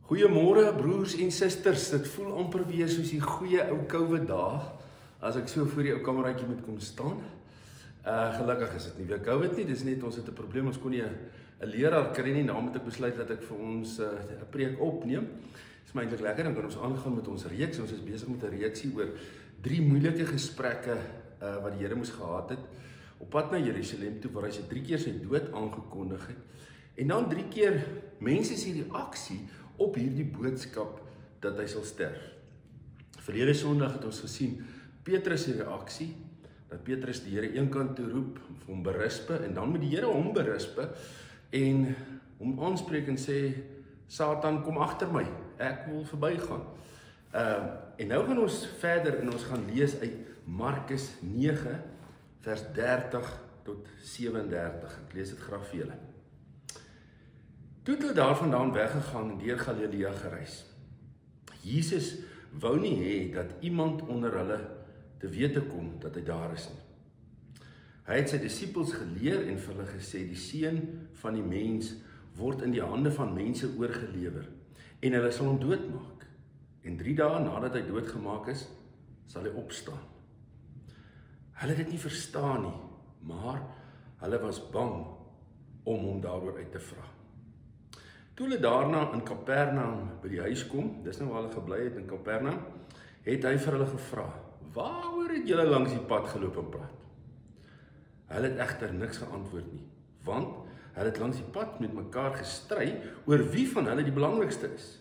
Goeiemôre broers en susters, dit voel amper weer soos die goeie ou COVID dae, as ek so voor die ou kameraatjie moet kom staan. Gelukkig is dit nie weer COVID nie, dis net ons het 'n probleem, ons kon nie 'n leraar kry nie, nou moet ek besluit dat ek vir ons 'n preek opneem. Dis my eintlik lekker, dan kan ons aangaan met ons reeks, ons is besig met 'n reeksie oor 3 moeilike gesprekke wat die Here moes gehad het, op pad na Jerusalem toe, waar hy sy 3 keer sy dood aangekondig het, en dan 3 keer mense se reaksie op hierdie boodskap dat hy sal sterf. Verlede Sondag het ons gesien Petrus se reaksie, dat Petrus die Here eenkant toe roep, vir hom berispe, en dan moet die Here hom berispe, en hom aanspreek en sê, Satan, kom agter my, ek wil verbygaan. En nou gaan ons verder en ons gaan lees uit Markus 9, vers 30 tot 37. Ek lees dit graag vir julle. Toe het hulle daarvandaan weggegaan en deur Galilea gereis. Jesus wou nie hê dat iemand onder hulle te wete kom dat hy daar is nie. Hy het sy disippels geleer en vir hulle gesê, die seun van die mens word in die hande van mense oorgelewer en hulle sal hom doodmaak. En 3 dae nadat hy doodgemaak is, sal hy opstaan. Hulle het dit nie verstaan nie, maar hulle was bang om hom daaroor uit te vra. Toe hulle daarna in Kapernaum by die huis kom, dis nou waar hulle gebly het in Kapernaum, het hy vir hulle gevra, waaroor het julle langs die pad geloop en praat? Hulle het egter niks geantwoord nie, want hulle het langs die pad met mekaar gestry oor wie van hulle die belangrikste is.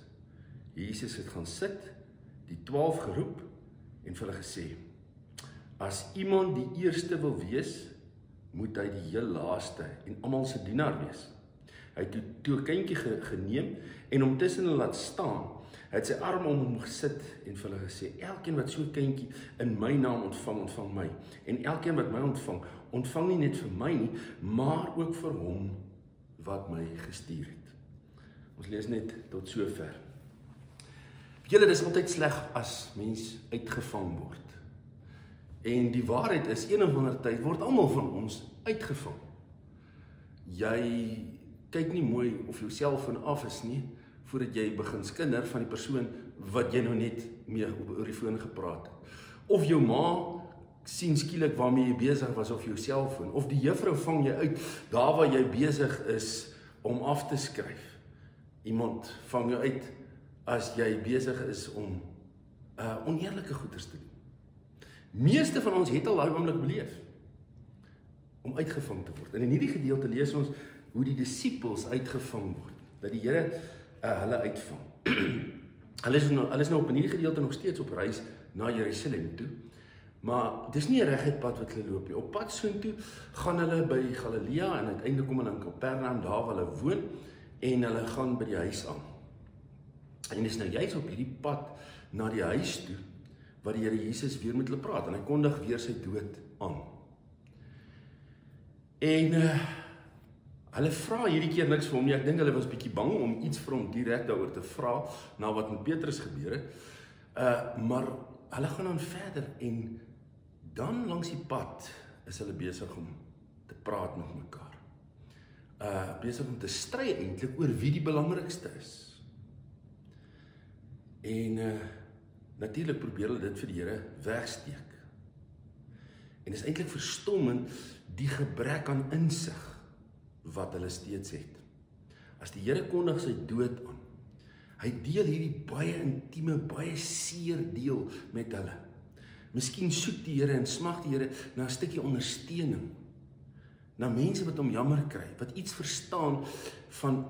Jesus het gaan sit, die 12 geroep en vir hulle gesê, as iemand die eerste wil wees, moet hy die heel laaste en almal se dienaar wees. Hy het toe 'n kindjie geneem en hom tussen hulle laat staan. Hy het sy arm om hom gesit en vir hulle gesê, elkeen wat so 'n kindjie in my naam ontvang, ontvang my. En elkeen wat my ontvang, ontvang nie net vir my nie, maar ook vir hom wat my gestuur het. Ons lees net tot sover. Julle, dis altyd sleg as mens uitgevang word. En die waarheid is, een of ander tyd word almal van ons uitgevang. Jy kyk nie mooi of jou selfoon af is nie, voordat jy begin skinder van die persoon wat jy nou net mee oor die foon gepraat het. Of jou ma sien skielik waarmee jy besig was of jou selfoon, of die juffrou vang jy uit, daar waar jy besig is om af te skryf. Iemand vang jou uit as jy besig is om oneerlike goeders te doen. Meeste van ons het al daai oomblik beleef om uitgevang te word. En in hierdie gedeelte lees ons hoe die disippels uitgevang word, dat die Here hulle uitvang. Hulle is nou op in hierdie gedeelte nog steeds op reis na Jerusalem toe, maar dis nie 'n reguit pad wat hulle loop nie. Op pad soontoe gaan hulle by Galilea en uiteindelik kom hulle in Kapernaum, daar waar hulle woon, en hulle gaan by die huis aan. En dis nou juist op hierdie pad na die huis toe, waar die Here Jesus weer met hulle praat, en hy kondig weer sy dood aan. En hulle vra hierdie keer niks vir hom nie, ek dink hulle was bietjie bang om iets vir hom direk daaroor te vra, na wat met Petrus gebeur het, maar hulle gaan dan verder, en dan langs die pad is hulle besig om te praat met mekaar. Besig om te stry eintlik oor wie die belangrikste is. En natuurlik probeer hulle dit vir die Here wegsteek. En is eintlik verstommend die gebrek aan insig wat hulle steeds het. As die Here kondig sy dood aan, hy deel hierdie baie intieme, baie seer deel met hulle. Miskien soek die Here en smag die Here na 'n stukkie ondersteuning, na mense wat hom jammer kry, wat iets verstaan van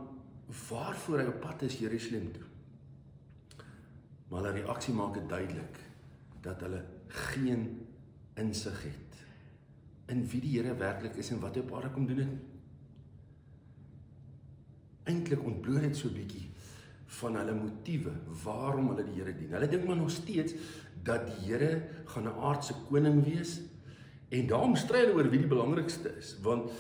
waarvoor hy op pad is Jerusalem toe. Maar hulle reaksie maak dit duidelik, dat hulle geen insig het in wie die Here werklik is en wat hy op aarde kom doen het. Eintlik ontbloot dit so 'n bietjie van hulle motiewe, waarom hulle die Here dien. Hulle dink maar nog steeds dat die Here gaan 'n aardse koning wees, en daarom stry hulle oor wie die belangrikste is, want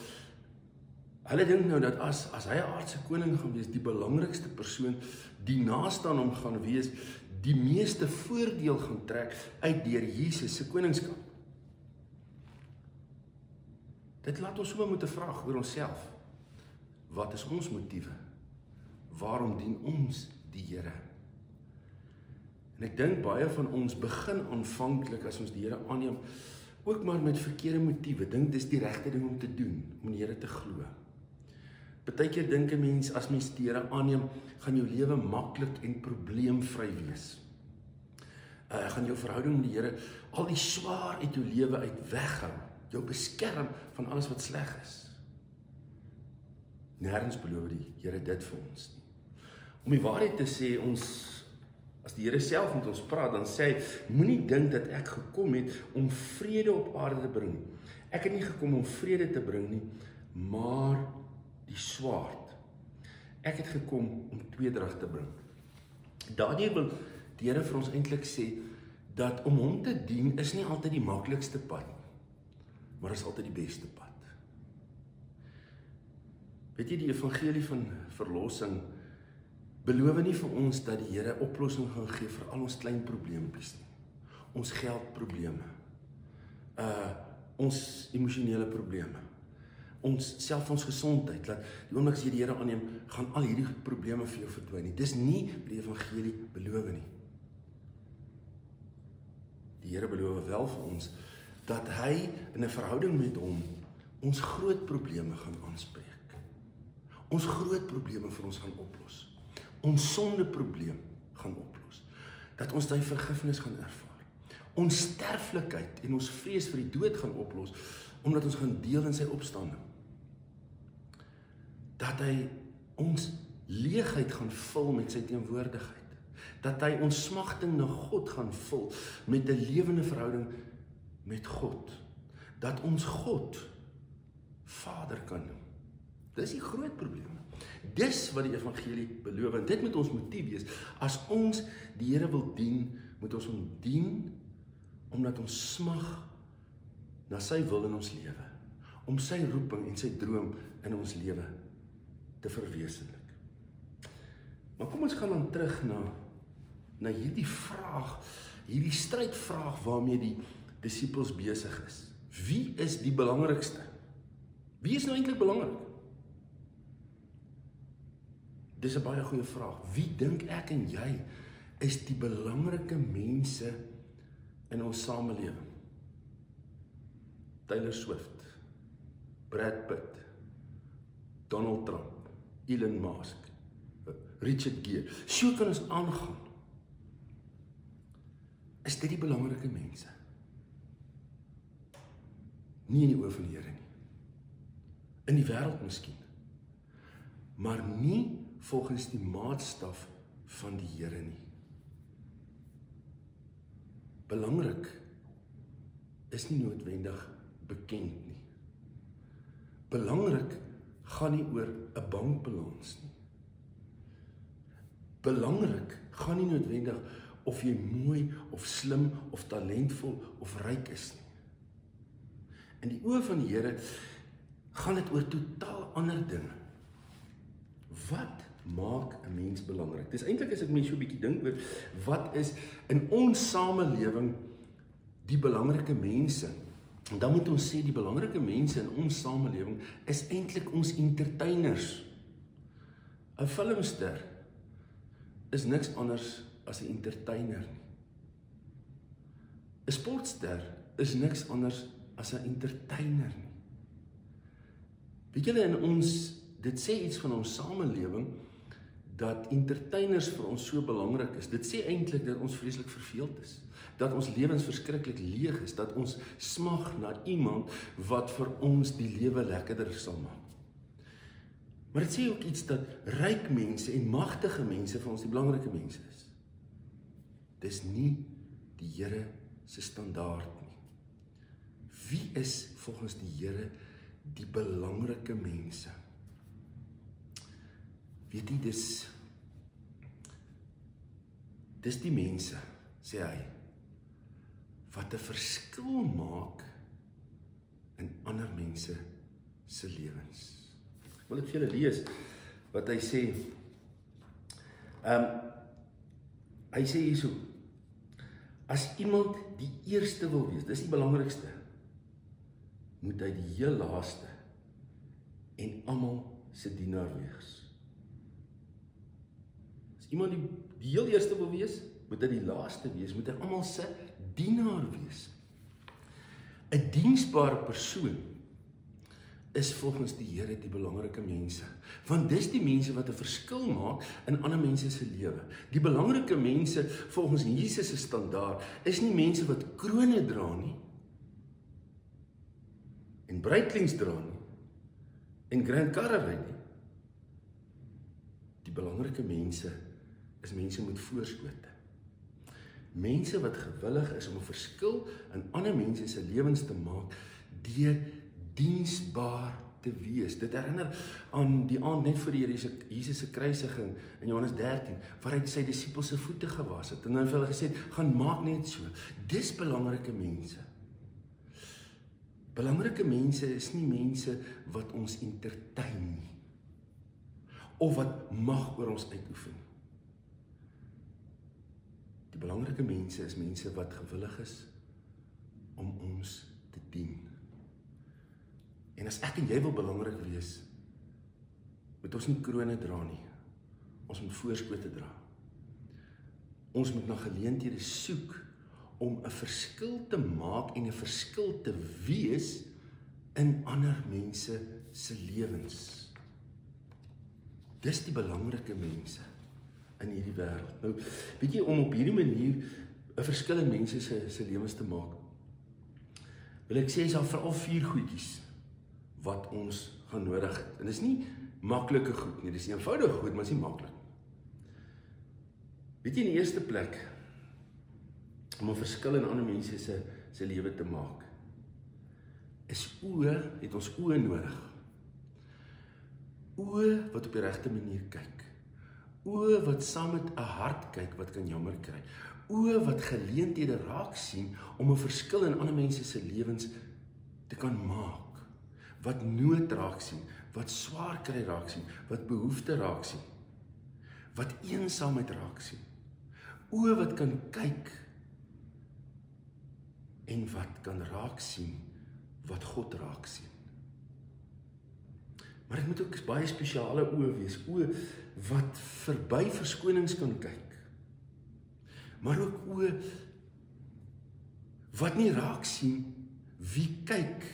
hulle dink nou dat as hy 'n aardse koning gaan wees, die belangrikste persoon, die naaste aan hom gaan wees, die meeste voordeel gaan trek uit deur Jesus se koningskap. Dit laat ons sommer moet 'n vraag oor onsself. Wat is ons motiewe? Waarom dien ons die Here. En ek dink baie van ons begin aanvanklik as ons die Here aanneem, ook maar met verkeerde motiewe, dink dis die regte ding om te doen, om die Here te glo. Partykeer dink 'n mens, as mens die Here aanneem, gaan jou lewe maklik en probleemvry wees. Gaan jou verhouding met die Here al die swaar uit jou lewe uit weghou, jou beskerm van alles wat sleg is. Nêrens beloof die Here dit vir ons nie. Om die waarheid te sê, as die Here self met ons praat, dan sê hy, moenie dink dat ek gekom het om vrede op aarde te bring. Ek het nie gekom om vrede te bring nie, maar die swaard. Ek het gekom om tweedrag te bring. Daardeur wil die Here vir ons eintlik sê, dat om hom te dien is nie altyd die maklikste pad, maar is altyd die beste pad. Weet jy, die evangelie van verlossing beloof nie vir ons dat die Here oplossing gaan gee vir al ons klein probleempies nie. Ons geldprobleme, ons emosionele probleme, self ons gesondheid, dat die oomblik as jy die Here aanneem, gaan al hierdie probleme vir jou verdwyn nie. Dis nie wat die evangelie beloof nie. Die Here beloof wel vir ons, dat hy in 'n verhouding met hom, ons groot probleme gaan aanspreek. Ons groot probleme vir ons gaan oplos. Ons sondeprobleem gaan oplos. Dat ons die vergifnis gaan ervaar. Ons sterflikheid en ons vrees vir die dood gaan oplos, omdat ons gaan deel in sy opstanding. Dat hy ons leegheid gaan vul met sy teenwoordigheid. Dat hy ons smagting na God gaan vul met 'n lewende verhouding met God. Dat ons God Vader kan noem. Dis die groot probleem. Dis wat die evangelie beloof, en dit moet ons motief wees. As ons die Here wil dien, moet ons hom dien, omdat ons smag na sy wil in ons lewe, om sy roeping en sy droom in ons lewe te verwesenlik. Maar kom ons gaan dan terug na hierdie vraag, hierdie strydvraag waarmee die disippels besig is. Wie is die belangrikste? Wie is nou eintlik belangrik? Dis 'n baie goeie vraag. Wie dink ek en jy is die belangrike mense in ons samelewing? Taylor Swift, Brad Pitt, Donald Trump, Elon Musk, Richard Gere. So kan ons aangaan. Is dit die belangrike mense? Nie in die oë van die Here nie. In die wêreld miskien. Maar nie volgens die maatstaf van die Here nie. Belangrik is nie noodwendig bekend nie. Belangrik gaan nie oor 'n bankbalans nie. Belangrik gaan nie noodwendig of jy mooi of slim of talentvol of ryk is nie. In die oë van die Here gaan dit oor totaal ander dinge. Wat maak 'n mens belangrik? Dis eintlik as ek mens so 'n bietjie dink oor wat is in ons samelewing die belangrike mense. En dan moet ons sê die belangrike mense in ons samelewing is eintlik ons entertainers. 'n Filmster is niks anders as 'n entertainer nie. 'n Sportster is niks anders as 'n entertainer nie. Weet julle, in ons, dit sê iets van ons samelewing, dat entertainers vir ons so belangrik is. Dit sê eintlik dat ons vreeslik verveeld is. Dat ons lewens verskriklik leeg is. Dat ons smag na iemand wat vir ons die lewe lekkerder sal maak. Maar dit sê ook iets dat ryk mense en magtige mense vir ons die belangrike mense is. Dis nie die Here se standaard nie. Wie is volgens die Here die belangrike mense? Weet jy, dis die mense, sê hy, wat 'n verskil maak in ander mense se lewens. Ek wil dit vir julle lees, wat hy sê. Hy sê hierso, as iemand die eerste wil wees, dis die belangrikste, moet hy die heel laaste en almal se dienaar wees. As iemand die heel eerste wil wees, moet hy die laaste wees, moet hy almal se dienaar wees. 'n Diensbare persoon is volgens die Here die belangrike mense. Want dis die mense wat 'n verskil maak in ander mense se lewe. Die belangrike mense volgens Jesus se standaard is nie mense wat krone dra nie, en bruidklings dra nie, en grand karre ry nie. Die belangrike mense is mense met voorskote. Mense wat gewillig is om 'n verskil in ander mense se lewens te maak deur diensbaar te wees. Dit herinner aan die aand net voor die Here Jesus se kruisiging in Johannes 13, waar hy sy disippels se voete gewas het en dan vir hulle gesê het, gaan maak net so. Dis belangrike mense. Belangrike mense is nie mense wat ons entertain nie, of wat mag oor ons uitoefen. Die belangrike mense is mense wat gewillig is om ons te dien. En as ek en jy wil belangrik wees, moet ons nie krone dra nie. Ons moet voorskote dra. Ons moet na geleenthede soek om 'n verskil te maak en 'n verskil te wees in ander mense se lewens. Dis die belangrike mense in hierdie wêreld. Nou, weet jy, om op hierdie manier 'n verskil in mense se lewens te maak, wil ek sê is daar veral 4 goedjies wat ons gaan nodig het. En dis nie maklike goed nie, dis eenvoudige goed, maar is nie maklik. Weet jy, in die eerste plek, om 'n verskil in ander mense se lewe te maak, het ons oë nodig. Oë wat op die regte manier kyk. Oë wat saam met 'n hart kyk wat kan jammer kry. Oë wat geleenthede raak sien om 'n verskil in ander mense se lewens te kan maak. Wat nood raak sien, wat swaar kry raak sien, wat behoefte raak sien, wat eensaamheid raak sien. Oë wat kan kyk en wat kan raak sien wat God raak sien. Maar dit moet ook baie spesiale oë wees, oë wat verby verskonings kan kyk. Maar ook oë wat nie raak sien wie kyk,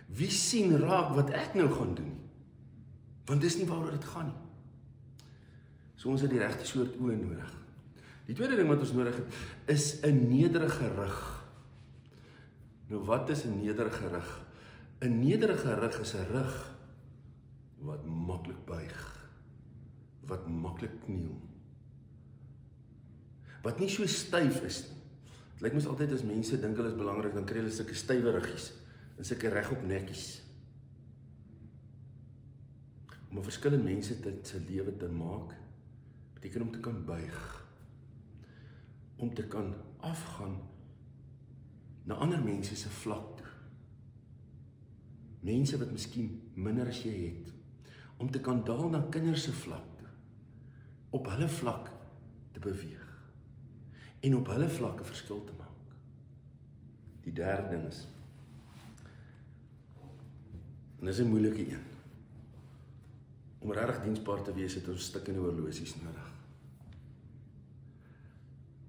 wie sien raak wat ek nou gaan doen. Want dis nie waaroor dit gaan nie. So ons het die regte soort oë nodig. Die tweede ding wat ons nodig het, is 'n nederige rug. Nou wat is 'n nederige rug? 'n nederige rug is 'n rug wat maklik buig, wat maklik kniel, wat nie so styf is nie. Dit lyk mens altyd as mense dink hulle is belangrik, dan kry hulle sulke stywe ruggies en sulke regop nekkies. Om 'n verskil in mense se lewe te maak, beteken om te kan buig, om te kan afgaan na ander mense se vlak toe. Mense wat miskien minder as jy het, om te kan daal na kinders se vlak toe, op hulle vlak te beweeg, en op hulle vlak 'n verskil te maak. Die derde ding is, en dis 'n moeilike een, om regtig diensbaar te wees, het ons stikkende horlosies nodig.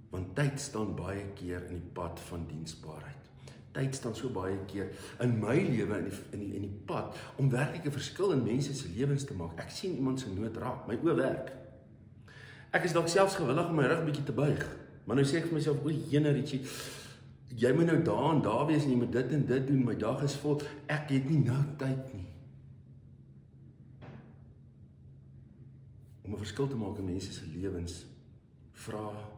Want tyd staan baie keer in die pad van diensbaarheid. Tyd staan so baie keer in my lewe in die pad om werklik 'n verskil in mense se lewens te maak. Ek sien iemand se nood raak, my oë werk. Ek is dalk selfs gewillig om my rug bietjie te buig, maar nou sê ek vir myself, o, jene Richie, jy moet nou daar en daar wees en jy moet dit en dit doen, my dag is vol, ek het nie nou tyd nie. Om 'n verskil te maak in mense se lewens, vra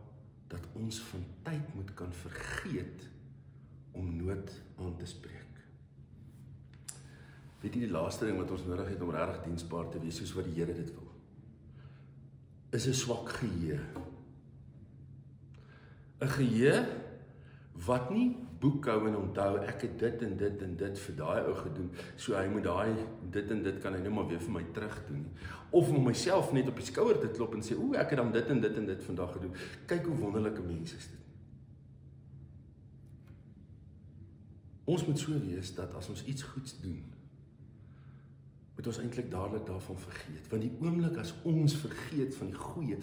dat ons van tyd moet kan vergeet om nood aan te spreek. Weet jy, die laaste ding wat ons nodig het om regtig diensbaar te wees, soos wat die Here dit wil, is 'n swak geheue. 'n Geheue wat nie boekhou en onthou, ek het dit en dit en dit vir daai ou gedoen, so hy moet daai dit en dit kan hy nou maar weer vir my terug doen. Of om myself net op die skouer te klop en sê, o, ek het dan dit en dit en dit vandag gedoen. Kyk hoe wonderlike mense is dit. Ons moet so wees dat as ons iets goeds doen, moet ons eintlik dadelik daarvan vergeet. Want die oomblik as ons vergeet van die goeie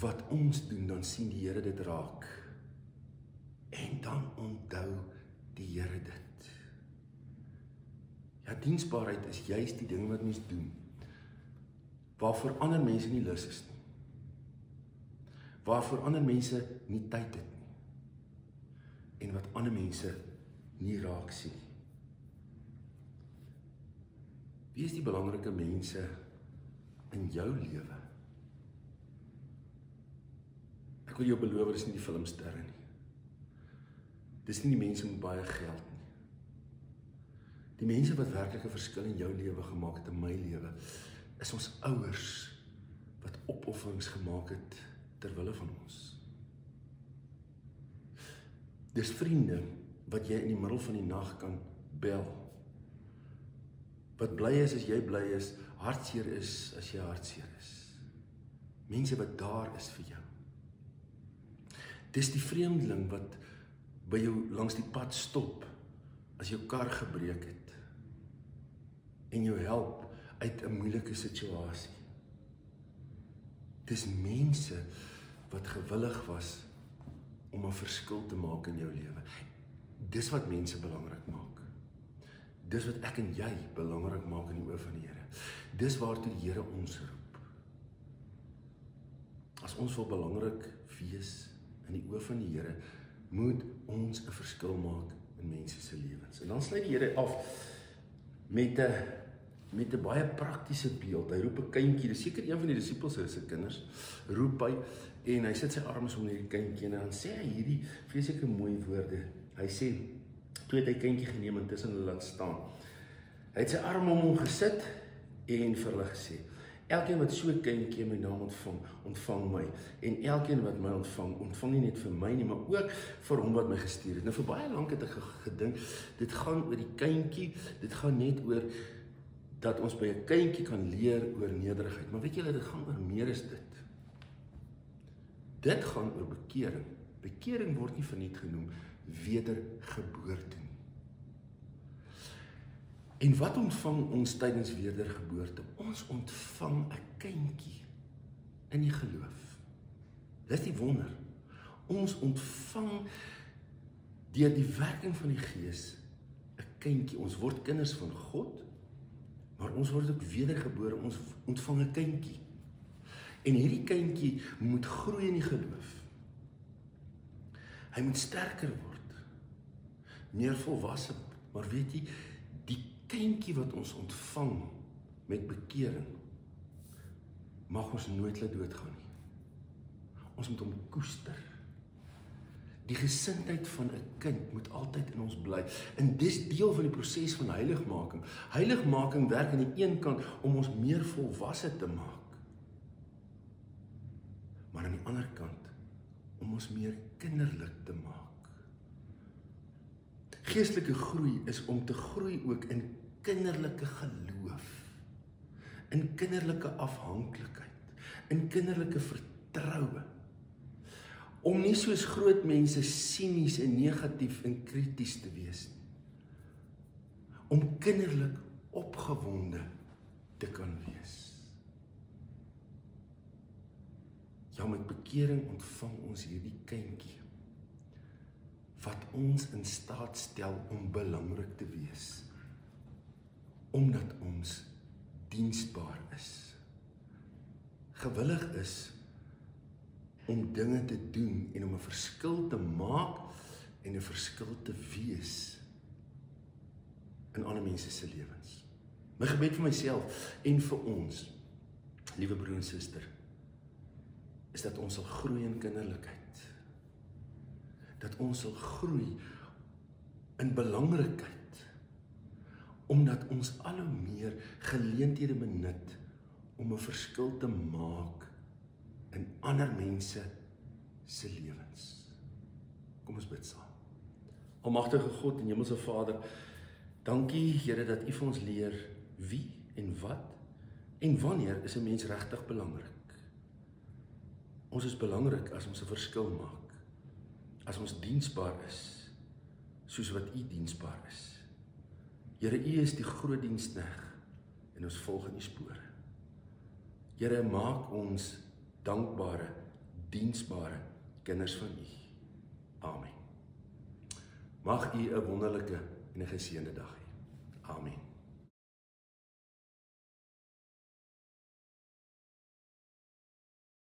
wat ons doen, dan sien die Here dit raak. En dan onthou die Here dit. Ja, diensbaarheid is juist die ding wat mens doen, waarvoor ander mense nie lus is nie. Waarvoor ander mense nie tyd het nie. En wat ander mense nie raak sien nie. Wie is die belangrike mense in jou lewe? Ek wil jou beloof, dis nie die filmsterre nie. Dis nie die mense met baie geld nie. Die mense wat werklik 'n verskil in jou lewe gemaak het, in my lewe, is ons ouers wat opofferings gemaak het ter wille van ons. Dis vriende wat jy in die middel van die nag kan bel. Wat bly is as jy bly is, hartseer is as jy hartseer is. Mense wat daar is vir jou. Dis die vreemdeling wat by jou langs die pad stop as jou kar gebreek het en jou help uit 'n moeilike situasie. Dis mense wat gewillig was om 'n verskil te maak in jou lewe. Dis wat mense belangrik maak. Dis wat ek en jy belangrik maak in die oë van die Here. Dis waartoe die Here ons roep. As ons wil belangrik wees in die oë van die Here, moet ons 'n verskil maak in mense se lewens. En dan sluit die Here af met 'n baie praktiese beeld. Hy roep 'n kindjie, dis seker een van die disippels se kinders, roep hy en hy sit sy arms om hierdie kindjie en dan sê hy hierdie vreeslike mooi woorde. Hy sê, toe het hy kindjie geneem en tussen hulle laat staan. Hy het sy arm om hom gesit en vir hulle gesê, elkeen wat so 'n kindjie in my naam ontvang, ontvang my. En elkeen wat my ontvang nie net vir my nie, maar ook vir hom wat my gestuur het. Nou vir baie lank het ek gedink, dit gaan oor die kindjie, dit gaan net oor dat ons by 'n kindjie kan leer oor nederigheid. Maar weet julle, dit gaan oor meer as dit. Dit gaan oor bekering. Bekering word nie verniet genoem, wedergeboorte nie. En wat ontvang ons tydens wedergeboorte? Ons ontvang 'n kindjie in die geloof. Dis die wonder. Ons ontvang deur die werking van die Gees 'n kindjie. Ons word kinders van God, maar ons word ook wedergebore. Ons ontvang 'n kindjie. En hierdie kindjie moet groei in die geloof. Hy moet sterker word, meer volwasse, maar weet jy, die kindjie wat ons ontvang met bekering, mag ons nooit laat doodgaan nie. Ons moet hom koester. Die gesindheid van 'n kind moet altyd in ons bly. En dis deel van die proses van heiligmaking. Heiligmaking werk aan die een kant om ons meer volwasse te maak, maar aan die ander kant om ons meer kinderlik te maak. Geestelike groei is om te groei ook in kinderlike geloof, in kinderlike afhanklikheid, in kinderlike vertroue. Om nie soos groot mense sinies en negatief en krities te wees nie. Om kinderlik opgewonde te kan wees. Ja, met bekering ontvang ons hierdie kindjie wat ons in staat stel om belangrik te wees, omdat ons diensbaar is, gewillig is om dinge te doen en om 'n verskil te maak en 'n verskil te wees in ander mense se lewens. My gebed vir myself en vir ons, liewe broer en suster, is dat ons sal groei in kinderlikheid. Dat ons sal groei in belangrikheid, omdat ons al hoe meer geleenthede benut om 'n verskil te maak in ander mense se lewens. Kom ons bid saam. Almagtige God en Hemelse Vader, dankie Here dat U vir ons leer wie en wat en wanneer is 'n mens regtig belangrik. Ons is belangrik as ons 'n verskil maak, as ons diensbaar is, soos wat U diensbaar is. Here, U is die groot diensknegt en ons volg in U spore. Here, maak ons dankbare diensbare kinders van U. Amen. Mag U 'n wonderlike en 'n geseënde dag hê. Amen.